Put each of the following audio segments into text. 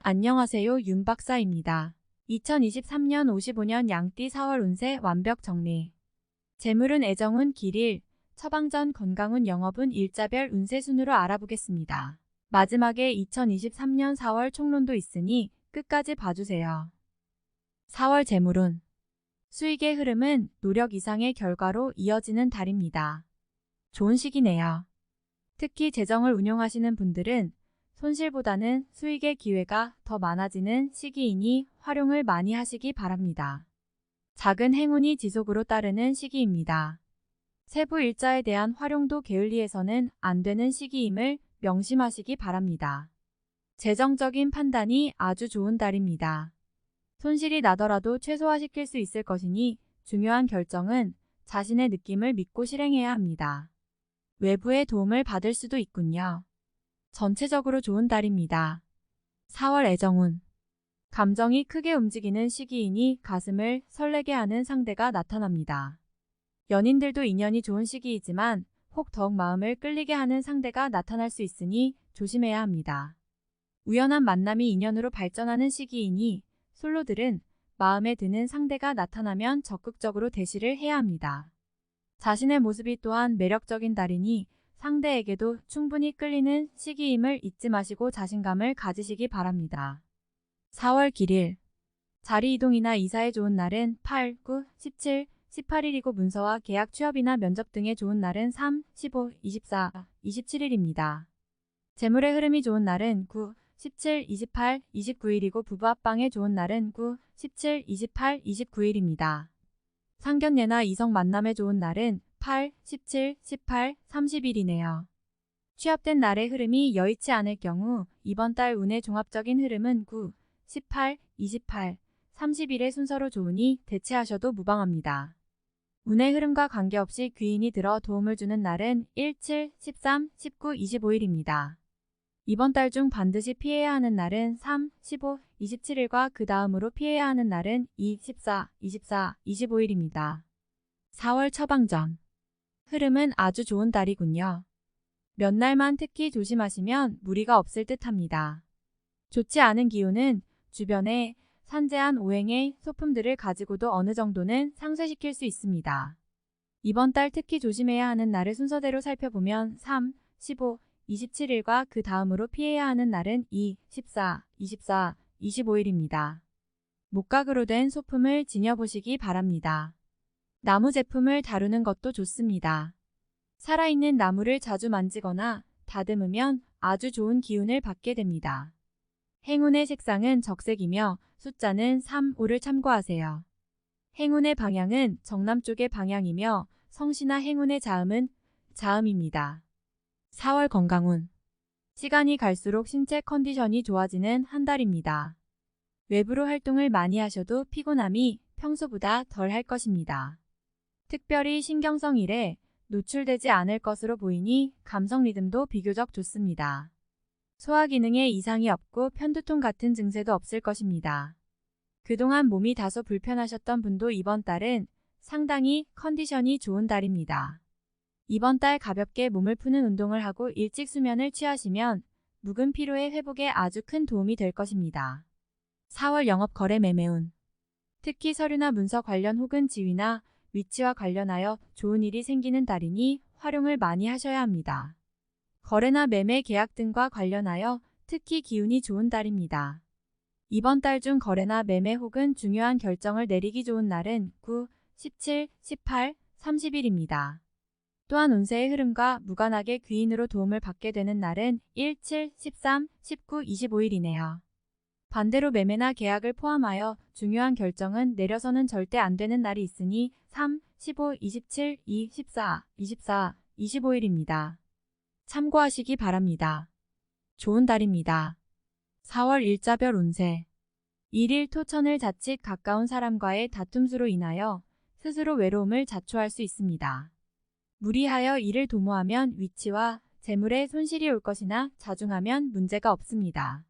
안녕하세요, 윤 박사입니다. 2023년 55년 양띠 4월 운세 완벽 정리. 재물운 애정운 길일, 처방전 건강운 영업운 일자별 운세 순으로 알아보겠습니다. 마지막에 2023년 4월 총론도 있으니 끝까지 봐주세요. 4월 재물운. 수익의 흐름은 노력 이상의 결과로 이어지는 달입니다. 좋은 시기네요. 특히 재정을 운용하시는 분들은 손실보다는 수익의 기회가 더 많아지는 시기이니 활용을 많이 하시기 바랍니다. 작은 행운이 지속으로 따르는 시기입니다. 세부 일자에 대한 활용도 게을리해서는 안 되는 시기임을 명심하시기 바랍니다. 재정적인 판단이 아주 좋은 달입니다. 손실이 나더라도 최소화시킬 수 있을 것이니 중요한 결정은 자신의 느낌을 믿고 실행해야 합니다. 외부의 도움을 받을 수도 있군요. 전체적으로 좋은 달입니다. 4월 애정운. 감정이 크게 움직이는 시기이니 가슴을 설레게 하는 상대가 나타납니다. 연인들도 인연이 좋은 시기이지만 혹 더욱 마음을 끌리게 하는 상대가 나타날 수 있으니 조심해야 합니다. 우연한 만남이 인연으로 발전하는 시기이니 솔로들은 마음에 드는 상대가 나타나면 적극적으로 대시를 해야 합니다. 자신의 모습이 또한 매력적인 달이니 상대에게도 충분히 끌리는 시기임을 잊지 마시고 자신감을 가지시기 바랍니다. 4월 길일. 자리 이동이나 이사에 좋은 날은 8, 9, 17, 18일이고 문서와 계약 취업이나 면접 등에 좋은 날은 3, 15, 24, 27일입니다. 재물의 흐름이 좋은 날은 9, 17, 28, 29일이고 부부 합방에 좋은 날은 9, 17, 28, 29일입니다. 상견례나 이성 만남에 좋은 날은 8, 17, 18, 30일이네요. 취업된 날의 흐름이 여의치 않을 경우 이번 달 운의 종합적인 흐름은 9, 18, 28, 30일의 순서로 좋으니 대체하셔도 무방합니다. 운의 흐름과 관계없이 귀인이 들어 도움을 주는 날은 1, 7, 13, 19, 25일입니다. 이번 달 중 반드시 피해야 하는 날은 3, 15, 27일과 그 다음으로 피해야 하는 날은 2, 14, 24, 25일입니다. 4월 처방전. 흐름은 아주 좋은 달이군요. 몇 날만 특히 조심하시면 무리가 없을 듯합니다. 좋지 않은 기운은 주변에 산재한 오행의 소품들을 가지고도 어느 정도는 상쇄시킬 수 있습니다. 이번 달 특히 조심해야 하는 날을 순서대로 살펴보면 3, 15, 27일과 그 다음으로 피해야 하는 날은 2, 14, 24, 25일입니다. 목각으로 된 소품을 지녀보시기 바랍니다. 나무 제품을 다루는 것도 좋습니다. 살아있는 나무를 자주 만지거나 다듬으면 아주 좋은 기운을 받게 됩니다. 행운의 색상은 적색이며 숫자는 3, 5를 참고하세요. 행운의 방향은 정남쪽의 방향이며 성씨나 행운의 자음은 자음입니다. 4월 건강운. 시간이 갈수록 신체 컨디션이 좋아지는 한 달입니다. 외부로 활동을 많이 하셔도 피곤함이 평소보다 덜 할 것입니다. 특별히 신경성 일에 노출되지 않을 것으로 보이니 감성 리듬도 비교적 좋습니다. 소화 기능에 이상이 없고 편두통 같은 증세도 없을 것입니다. 그동안 몸이 다소 불편하셨던 분도 이번 달은 상당히 컨디션이 좋은 달입니다. 이번 달 가볍게 몸을 푸는 운동을 하고 일찍 수면을 취하시면 묵은 피로의 회복에 아주 큰 도움이 될 것입니다. 4월 영업 거래 매매운. 특히 서류나 문서 관련 혹은 지위나 위치와 관련하여 좋은 일이 생기는 달이니 활용을 많이 하셔야 합니다. 거래나 매매 계약 등과 관련하여 특히 기운이 좋은 달입니다. 이번 달 중 거래나 매매 혹은 중요한 결정을 내리기 좋은 날은 9, 17, 18, 30일입니다. 또한 운세의 흐름과 무관하게 귀인으로 도움을 받게 되는 날은 1, 7, 13, 19, 25일이네요. 반대로 매매나 계약을 포함하여 중요한 결정은 내려서는 절대 안 되는 날이 있으니 3, 15, 27, 2, 14, 24, 25일입니다. 참고하시기 바랍니다. 좋은 달입니다. 4월 일자별 운세. 일일 토천을 자칫 가까운 사람과의 다툼수로 인하여 스스로 외로움을 자초할 수 있습니다. 무리하여 일을 도모하면 위치와 재물에 손실이 올 것이나 자중하면 문제가 없습니다.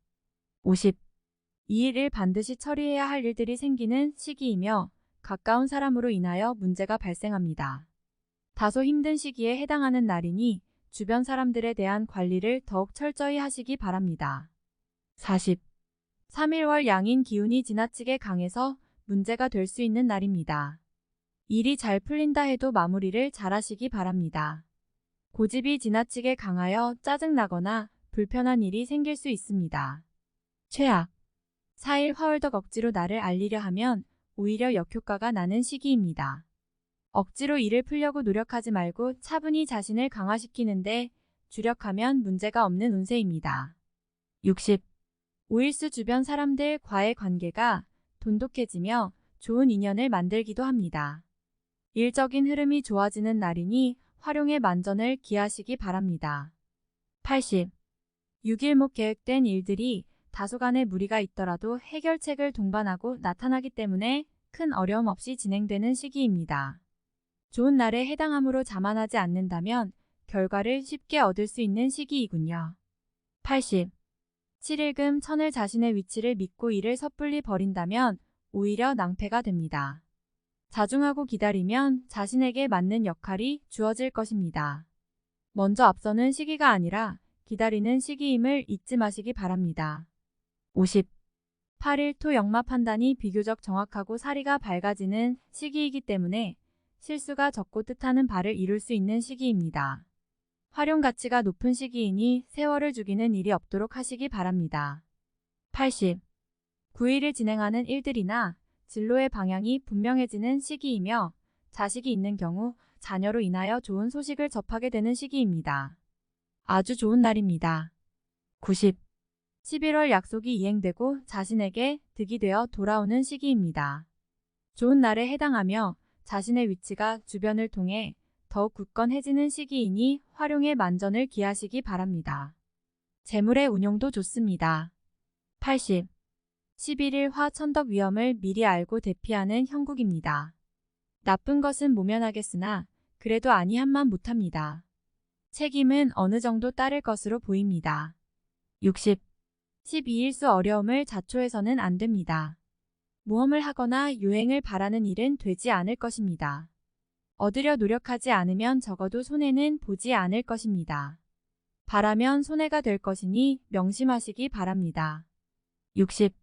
50. 이 일을 반드시 처리해야 할 일들이 생기는 시기이며 가까운 사람으로 인하여 문제가 발생합니다. 다소 힘든 시기에 해당하는 날이니 주변 사람들에 대한 관리를 더욱 철저히 하시기 바랍니다. 40. 3일월 양인 기운이 지나치게 강해서 문제가 될 수 있는 날입니다. 일이 잘 풀린다 해도 마무리를 잘하시기 바랍니다. 고집이 지나치게 강하여 짜증나거나 불편한 일이 생길 수 있습니다. 최악 4일 화월덕 억지로 나를 알리려 하면 오히려 역효과가 나는 시기입니다. 억지로 일을 풀려고 노력하지 말고 차분히 자신을 강화시키는데 주력하면 문제가 없는 운세입니다. 60. 오일수 주변 사람들과의 관계가 돈독해지며 좋은 인연을 만들기도 합니다. 일적인 흐름이 좋아지는 날이니 활용의 만전을 기하시기 바랍니다. 80. 6일목 계획된 일들이 다소간의 무리가 있더라도 해결책을 동반하고 나타나기 때문에 큰 어려움 없이 진행되는 시기입니다. 좋은 날에 해당함으로 자만하지 않는다면 결과를 쉽게 얻을 수 있는 시기이군요. 80. 7일금 천을 자신의 위치를 믿고 일을 섣불리 버린다면 오히려 낭패가 됩니다. 자중하고 기다리면 자신에게 맞는 역할이 주어질 것입니다. 먼저 앞서는 시기가 아니라 기다리는 시기임을 잊지 마시기 바랍니다. 50. 8일 토 역마 판단이 비교적 정확하고 사리가 밝아지는 시기이기 때문에 실수가 적고 뜻하는 바를 이룰 수 있는 시기입니다. 활용 가치가 높은 시기이니 세월을 죽이는 일이 없도록 하시기 바랍니다. 80. 9일을 진행하는 일들이나 진로의 방향이 분명해지는 시기이며 자식이 있는 경우 자녀로 인하여 좋은 소식을 접하게 되는 시기입니다. 아주 좋은 날입니다. 90. 11월 약속이 이행되고 자신에게 득이 되어 돌아오는 시기입니다. 좋은 날에 해당하며 자신의 위치가 주변을 통해 더욱 굳건해지는 시기이니 활용의 만전을 기하시기 바랍니다. 재물의 운용도 좋습니다. 80. 11일 화 천덕 위험을 미리 알고 대피하는 형국입니다. 나쁜 것은 모면하겠으나 그래도 아니한만 못합니다. 책임은 어느 정도 따를 것으로 보입니다. 60. 12일수 어려움을 자초해서는 안 됩니다. 모험을 하거나 요행을 바라는 일은 되지 않을 것입니다. 얻으려 노력하지 않으면 적어도 손해는 보지 않을 것입니다. 바라면 손해가 될 것이니 명심하시기 바랍니다. 60.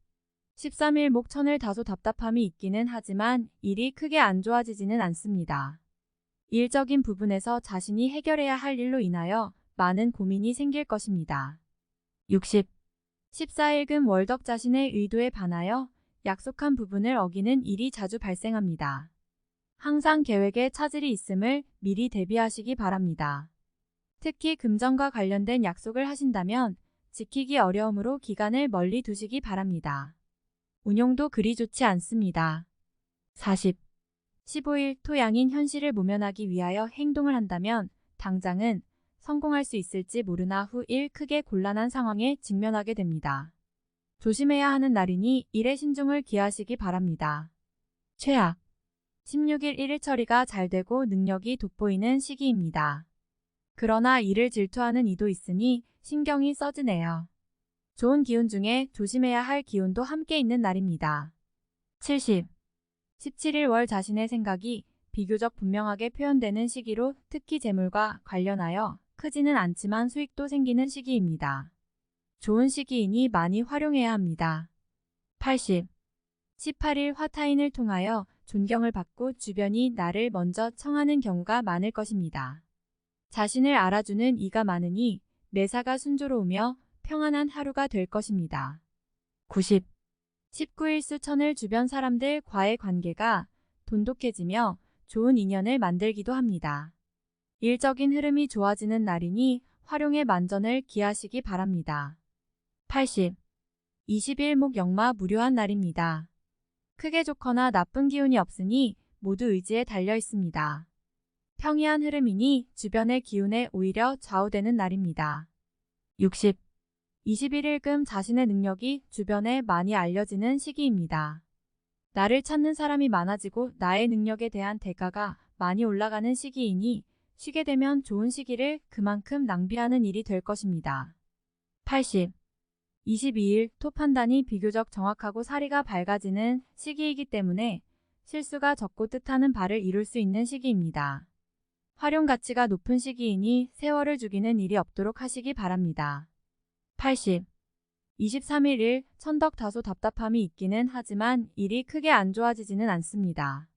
13일 목천을 다소 답답함이 있기는 하지만 일이 크게 안 좋아지지는 않습니다. 일적인 부분에서 자신이 해결해야 할 일로 인하여 많은 고민이 생길 것입니다. 60. 14일금 월덕 자신의 의도에 반하여 약속한 부분을 어기는 일이 자주 발생합니다. 항상 계획에 차질이 있음을 미리 대비하시기 바랍니다. 특히 금전과 관련된 약속을 하신다면 지키기 어려우므로 기간을 멀리 두시기 바랍니다. 운용도 그리 좋지 않습니다. 40. 15일 토양인 현실을 모면하기 위하여 행동을 한다면 당장은 성공할 수 있을지 모르나 후 일 크게 곤란한 상황에 직면하게 됩니다. 조심해야 하는 날이니 일에 신중을 기하시기 바랍니다. 최악 16일 1일 처리가 잘 되고 능력이 돋보이는 시기입니다. 그러나 일을 질투하는 이도 있으니 신경이 써지네요. 좋은 기운 중에 조심해야 할 기운도 함께 있는 날입니다. 70. 17일 월 자신의 생각이 비교적 분명하게 표현되는 시기로 특히 재물과 관련하여 크지는 않지만 수익도 생기는 시기입니다. 좋은 시기이니 많이 활용해야 합니다. 80. 18일 화타인을 통하여 존경을 받고 주변이 나를 먼저 청하는 경우가 많을 것입니다. 자신을 알아주는 이가 많으니 매사가 순조로우며 평안한 하루가 될 것입니다. 90. 19일 수천을 주변 사람들과의 관계가 돈독해지며 좋은 인연을 만들기도 합니다. 일적인 흐름이 좋아지는 날이니 활용의 만전을 기하시기 바랍니다. 80. 20일 역마 무료한 날입니다. 크게 좋거나 나쁜 기운이 없으니 모두 의지에 달려 있습니다. 평이한 흐름이니 주변의 기운에 오히려 좌우되는 날입니다. 60. 21일금 자신의 능력이 주변에 많이 알려지는 시기입니다. 나를 찾는 사람이 많아지고 나의 능력에 대한 대가가 많이 올라가는 시기이니 쉬게 되면 좋은 시기를 그만큼 낭비하는 일이 될 것입니다. 80. 22일 토 판단이 비교적 정확하고 사리가 밝아지는 시기이기 때문에 실수가 적고 뜻하는 바를 이룰 수 있는 시기입니다. 활용 가치가 높은 시기이니 세월을 죽이는 일이 없도록 하시기 바랍니다. 80. 23일 일 천덕 다소 답답함이 있기는 하지만 일이 크게 안 좋아지지는 않습니다.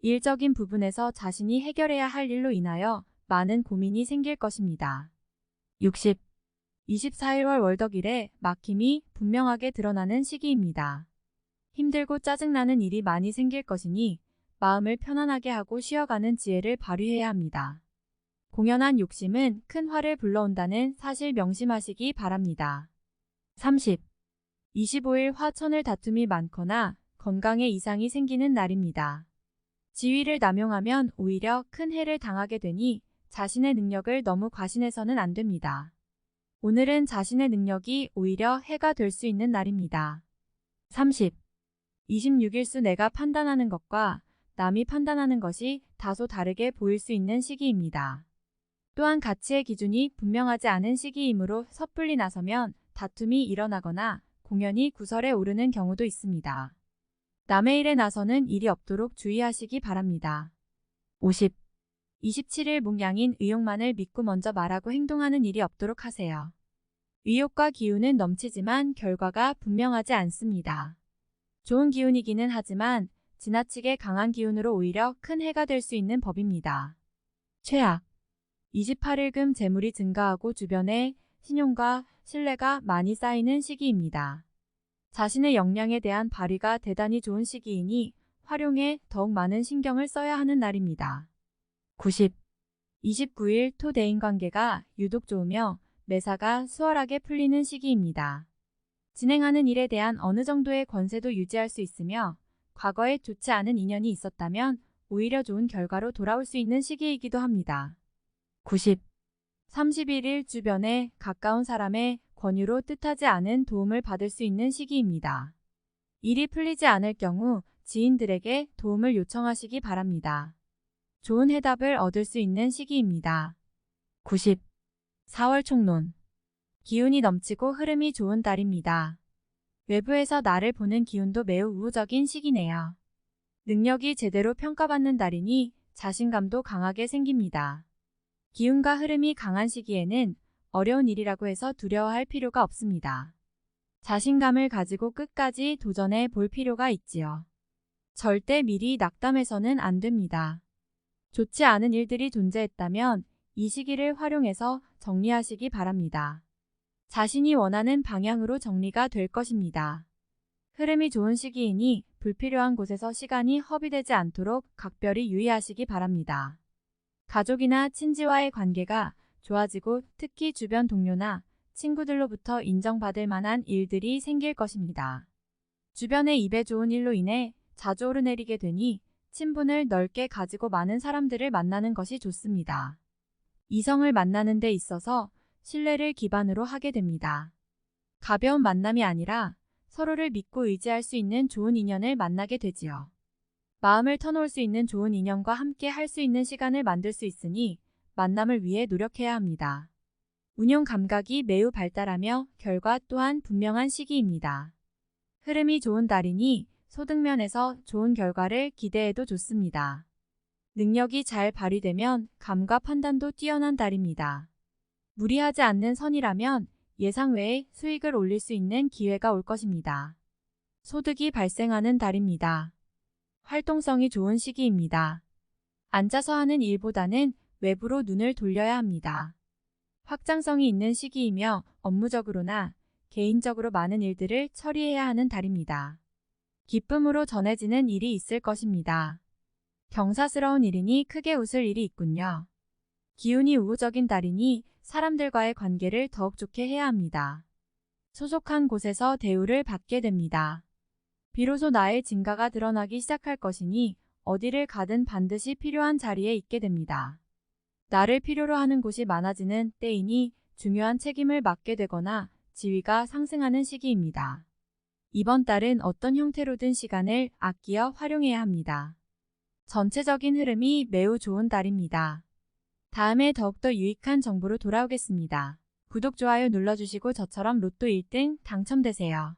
일적인 부분에서 자신이 해결해야 할 일로 인하여 많은 고민이 생길 것입니다. 60. 24일월 월덕일에 막힘이 분명하게 드러나는 시기입니다. 힘들고 짜증나는 일이 많이 생길 것이니 마음을 편안하게 하고 쉬어가는 지혜를 발휘해야 합니다. 공연한 욕심은 큰 화를 불러온다는 사실 명심하시기 바랍니다. 30. 25일 화천을 다툼이 많거나 건강에 이상이 생기는 날입니다. 지위를 남용하면 오히려 큰 해를 당하게 되니 자신의 능력을 너무 과신해서는 안 됩니다. 오늘은 자신의 능력이 오히려 해가 될 수 있는 날입니다. 30. 26일수 내가 판단하는 것과 남이 판단하는 것이 다소 다르게 보일 수 있는 시기입니다. 또한 가치의 기준이 분명하지 않은 시기이므로 섣불리 나서면 다툼이 일어나거나 공연이 구설에 오르는 경우도 있습니다. 남의 일에 나서는 일이 없도록 주의하시기 바랍니다. 50. 27일 목양인 의욕만을 믿고 먼저 말하고 행동하는 일이 없도록 하세요. 의욕과 기운은 넘치지만 결과가 분명하지 않습니다. 좋은 기운이기는 하지만 지나치게 강한 기운으로 오히려 큰 해가 될 수 있는 법입니다. 최악. 28일금 재물이 증가하고 주변에 신용과 신뢰가 많이 쌓이는 시기입니다. 자신의 역량에 대한 발휘가 대단히 좋은 시기이니 활용에 더욱 많은 신경을 써야 하는 날입니다. 90. 29일 토 대인관계가 유독 좋으며 매사가 수월하게 풀리는 시기입니다. 진행하는 일에 대한 어느 정도의 권세도 유지할 수 있으며 과거에 좋지 않은 인연이 있었다면 오히려 좋은 결과로 돌아올 수 있는 시기이기도 합니다. 90. 31일 주변에 가까운 사람의 권유로 뜻하지 않은 도움을 받을 수 있는 시기입니다. 일이 풀리지 않을 경우 지인들에게 도움을 요청하시기 바랍니다. 좋은 해답을 얻을 수 있는 시기입니다. 90. 4월 총론. 기운이 넘치고 흐름이 좋은 달입니다. 외부에서 나를 보는 기운도 매우 우호적인 시기네요. 능력이 제대로 평가받는 달이니 자신감도 강하게 생깁니다. 기운과 흐름이 강한 시기에는 어려운 일이라고 해서 두려워할 필요가 없습니다. 자신감을 가지고 끝까지 도전해 볼 필요가 있지요. 절대 미리 낙담해서는 안 됩니다. 좋지 않은 일들이 존재했다면 이 시기를 활용해서 정리하시기 바랍니다. 자신이 원하는 방향으로 정리가 될 것입니다. 흐름이 좋은 시기이니 불필요한 곳에서 시간이 허비되지 않도록 각별히 유의하시기 바랍니다. 가족이나 친지와의 관계가 좋아지고 특히 주변 동료나 친구들로부터 인정받을 만한 일들이 생길 것입니다. 주변의 입에 좋은 일로 인해 자주 오르내리게 되니 친분을 넓게 가지고 많은 사람들을 만나는 것이 좋습니다. 이성을 만나는 데 있어서 신뢰를 기반으로 하게 됩니다. 가벼운 만남이 아니라 서로를 믿고 의지할 수 있는 좋은 인연을 만나게 되지요. 마음을 터놓을 수 있는 좋은 인연과 함께 할 수 있는 시간을 만들 수 있으니 만남을 위해 노력해야 합니다. 운용 감각이 매우 발달하며 결과 또한 분명한 시기입니다. 흐름이 좋은 달이니 소득면에서 좋은 결과를 기대해도 좋습니다. 능력이 잘 발휘되면 감과 판단도 뛰어난 달입니다. 무리하지 않는 선이라면 예상 외의 수익을 올릴 수 있는 기회가 올 것입니다. 소득이 발생하는 달입니다. 활동성이 좋은 시기입니다. 앉아서 하는 일보다는 외부로 눈을 돌려야 합니다. 확장성이 있는 시기이며 업무적으로나 개인적으로 많은 일들을 처리해야 하는 달입니다. 기쁨으로 전해지는 일이 있을 것입니다. 경사스러운 일이니 크게 웃을 일이 있군요. 기운이 우호적인 달이니 사람들과의 관계를 더욱 좋게 해야 합니다. 소속한 곳에서 대우를 받게 됩니다. 비로소 나의 진가가 드러나기 시작할 것이니 어디를 가든 반드시 필요한 자리에 있게 됩니다. 나를 필요로 하는 곳이 많아지는 때이니 중요한 책임을 맡게 되거나 지위가 상승하는 시기입니다. 이번 달은 어떤 형태로든 시간을 아끼어 활용해야 합니다. 전체적인 흐름이 매우 좋은 달입니다. 다음에 더욱더 유익한 정보로 돌아오겠습니다. 구독, 좋아요 눌러주시고 저처럼 로또 1등 당첨되세요.